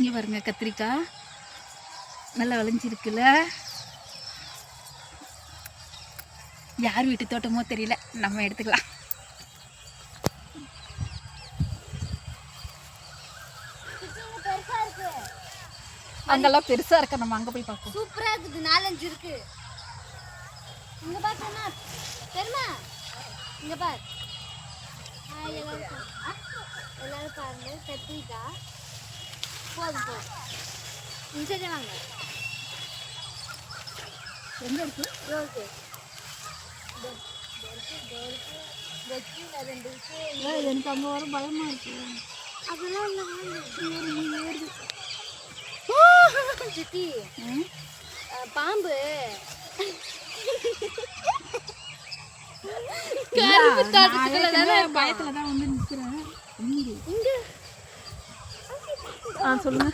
இங்கே பாருங்க கத்திரிக்காய் நல்லா விளைஞ்சிருக்குல்ல. யார் வீட்டு தோட்டமோ தெரியல, நம்ம எடுத்துக்கலாம். அங்கெல்லாம் பெருசா இருக்க, நம்ம அங்க போய் பார்ப்போம். சூப்பரா இருக்குது, 4-5 இருக்கு. இங்க பாருமா தெரியுமா, இங்க பாரு. எல்லாரும் பாருங்க, கத்திரிக்காய் போதும் போதும். இன்சைடே வாங்க. எங்க இருக்கு? ஓகே, எனக்கு அங்க வர பயமா இருக்கு. அதெல்லாம் இல்லை சித்தி. பாம்பு பயத்துல தான் வந்து நிக்கிறேன். சொல்லுங்க.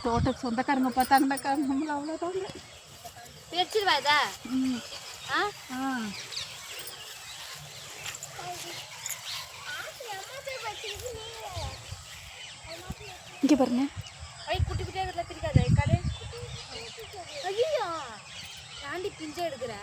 தோட்டத்துக்கு சொந்தக்காரங்க பார்த்தாங்கன்னாக்கா நம்மள அவ்வளோதாங்க பேச்சிருவாதா. இங்கே பாருங்க. குட்டி குட்டியாக வீட்டில் பிரிக்காது கடை. ஐயோ தாண்டி பிஞ்சை எடுக்கிற.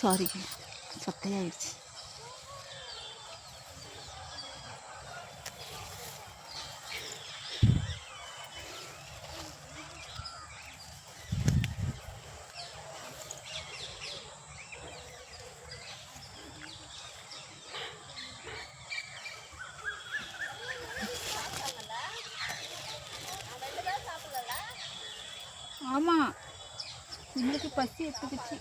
சாரி, சொத்தையாயிடுச்சு. ஆமா, உங்களுக்கு பசி எடுத்துக்கிச்சு.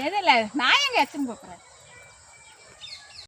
எதில் நான் எங்க எச்சுன்னு போக்குறேன்.